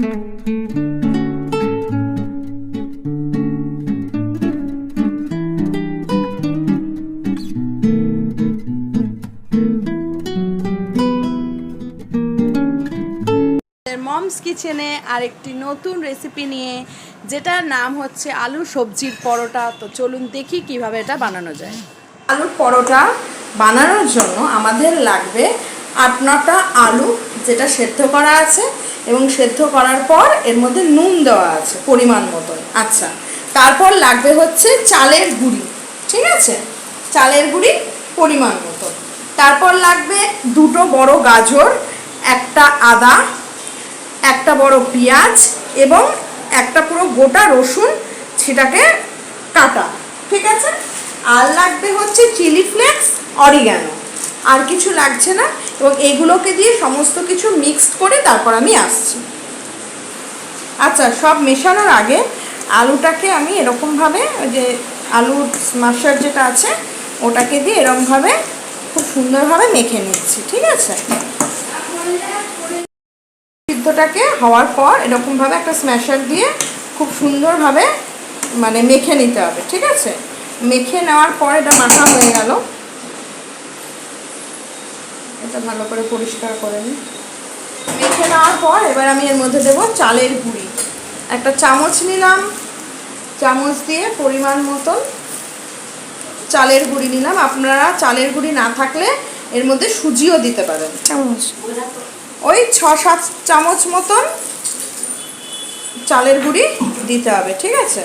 Moms কিচেনে আরেকটি নতুন রেসিপি নিয়ে, যেটার নাম হচ্ছে আলু সবজির পরোটা। তো চলুন দেখি কিভাবে এটা বানানো যায়। আলুর পরোটা বানানোর জন্য আমাদের লাগবে 8-9টা আলু, যেটা সেদ্ধ করা আছে এবং সেদ্ধ করার পর এর মধ্যে নুন দেওয়া আছে পরিমাণ মতন। আচ্ছা, তারপর লাগবে হচ্ছে চালের গুঁড়ি, ঠিক আছে, চালের গুঁড়ি পরিমাণ মতন। তারপর লাগবে 2টো বড় গাজর, একটা আদা, একটা বড় পেঁয়াজ এবং একটা পুরো গোটা রসুন, সেটাকে কাটা, ঠিক আছে। আর লাগবে হচ্ছে চিলি ফ্লেক্স, অরিগ্যানো, আর কিছু লাগছে না। এবং এগুলোকে দিয়ে সমস্ত কিছু মিক্সড করে তারপর আমি আসছি। আচ্ছা, সব মেশানোর আগে আলুটাকে আমি এরকমভাবে, ওই যে আলুর স্ম্যাশার যেটা আছে ওটাকে দিয়ে এরকমভাবে খুব সুন্দরভাবে মেখে নিচ্ছি, ঠিক আছে। সিদ্ধটাকে হওয়ার পর এরকমভাবে একটা স্ম্যাশার দিয়ে খুব সুন্দরভাবে মানে মেখে নিতে হবে, ঠিক আছে। মেখে নেওয়ার পর এটা মাখা হয়ে গেল। এটা ভালো করে পরিষ্কার করে নিই। মেখে নেওয়ার পর এবার আমি এর মধ্যে দেবো চালের গুঁড়ি। একটা চামচ নিলাম, চামচ দিয়ে পরিমাণ মতন চালের গুঁড়ি নিলাম। আপনারা চালের গুঁড়ি না থাকলে এর মধ্যে সুজিও দিতে পারেন। চামচ ওই 6-7 চামচ মতন চালের গুঁড়ি দিতে হবে, ঠিক আছে,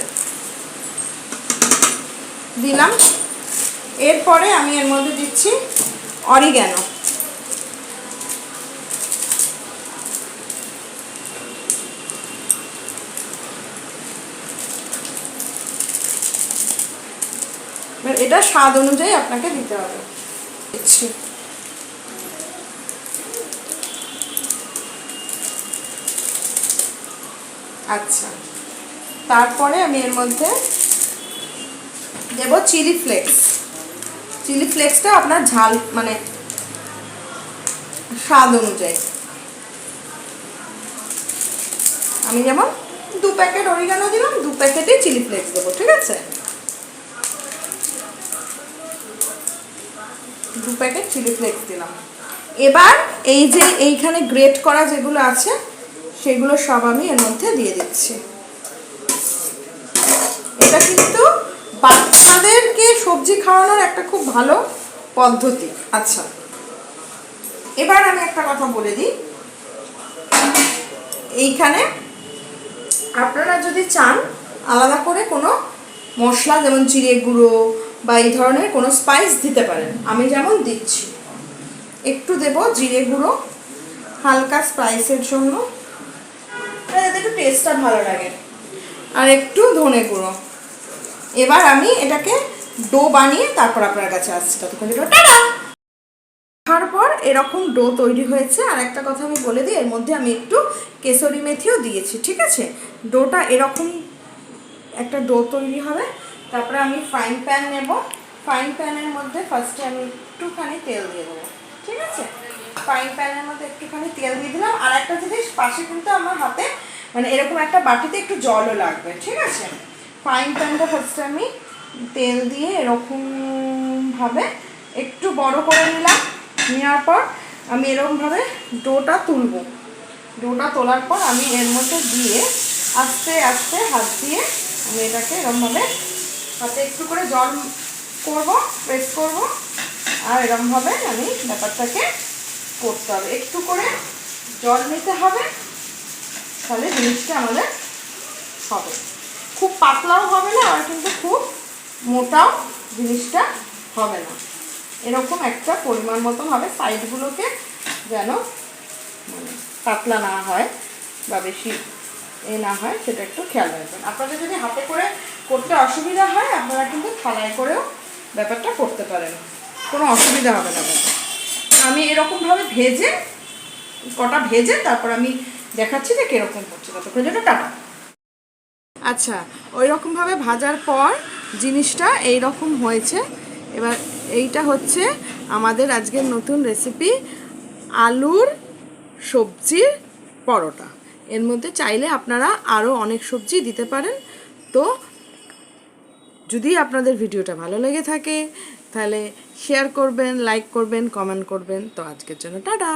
দিলাম। এরপরে আমি এর মধ্যে দিচ্ছি অরিগ্যানো। এটা স্বাদ অনুযায়ী আপনাকে দিতে হবে। দিচ্ছি। আচ্ছা, তারপরে আমি এর মধ্যে দেব চিলি ফ্লেক্স। চিলি ফ্লেক্সটা আপনার ঝাল মানে স্বাদ অনুযায়ী। আমি যেমন 2 প্যাকেট অরিগানো দিলাম, 2 প্যাকেটই চিলি ফ্লেক্স দেবো, ঠিক আছে। 2 প্যাকেট চিলি ফ্লেক্স দিলাম। এবার এই যে এইখানে গ্রেট করা যেগুলো আছে সেগুলো সব আমি এর মধ্যে দিয়ে দিচ্ছি। এটা কিন্তু বাচ্চাদেরকে সবজি খাওয়ানোর একটা খুব ভালো পদ্ধতি। আচ্ছা, এবার আমি একটা কথা বলে দিই। এইখানে আপনারা যদি চান আলাদা করে কোনো মশলা, যেমন জিরে গুঁড়ো বা এই ধরনের কোনো স্পাইস দিতে পারেন। আমি যেমন দিচ্ছি, একটু দেব জিরে গুঁড়ো হালকা স্পাইসের জন্য, যাতে একটু টেস্টটা ভালো লাগে, আর একটু ধনে গুঁড়ো। এবার আমি এটাকে ডো বানিয়ে তারপর আপনার কাছে আসছি। ততক্ষণ টাটা। তারপর এরকম ডো তৈরি হয়েছে। আর একটা কথা আমি বলে দিই, এর মধ্যে আমি একটু কেশরি মেথিও দিয়েছি, ঠিক আছে। ডোটা এরকম একটা ডো তৈরি হবে। তারপরে আমি ফ্রাইং প্যান নেব। ফ্রাইং প্যানের মধ্যে ফার্স্টে আমি একটুখানি তেল দিয়ে দেবো, ঠিক আছে। ফ্রাইং প্যানের মধ্যে একটুখানি তেল দিয়ে দিলাম। আর একটা জিনিস, পাশে কিন্তু আমার হাতে মানে এরকম একটা বাটিতে একটু জলও লাগবে, ঠিক আছে। ফ্রাইং প্যানটা ফার্স্টে আমি তেল দিয়ে এরকমভাবে একটু বড় করে নিলাম। নেওয়ার পর আমি এরকমভাবে ডোটা তুলব। ডোটা তোলার পর আমি এর মধ্যে দিয়ে আস্তে আস্তে হাত দিয়ে আমি এটাকে এরকমভাবে হাতে একটু করে জল করব, প্রেস করব। আর এরকমভাবে আমি ব্যাপারটাকে করতে হবে। একটু করে জল নিতে হবে, তাহলে জিনিসটা আমাদের হবে। খুব পাতলাও হবে না, আর কিন্তু খুব মোটাও জিনিসটা হবে না। এরকম একটা পরিমাণ মতন হবে। সাইডগুলোকে যেন মানে পাতলা না হয় বা বেশি না হয়, সেটা একটু খেয়াল রাখবেন। আপনাদের যদি হাতে করে করতে অসুবিধা হয়, আপনারা কিন্তু থালায় করেও ব্যাপারটা করতে পারেন, কোনো অসুবিধা হবে না। আমি এরকমভাবে কটা ভেজে তারপর আমি দেখাচ্ছি যে কীরকম হচ্ছে। ততক্ষণ যেটা টাটা। আচ্ছা, ওই রকমভাবে ভাজার পর জিনিসটা এই রকম হয়েছে। এবার এইটা হচ্ছে আমাদের আজকের নতুন রেসিপি, আলুর সবজির পরোটা। এর মধ্যে চাইলে আপনারা আরও অনেক সবজি দিতে পারেন। তো যদি আপনাদের ভিডিওটা ভালো লেগে থাকে তাহলে শেয়ার করবেন, লাইক করবেন, কমেন্ট করবেন। তো আজকের জন্য টাটা।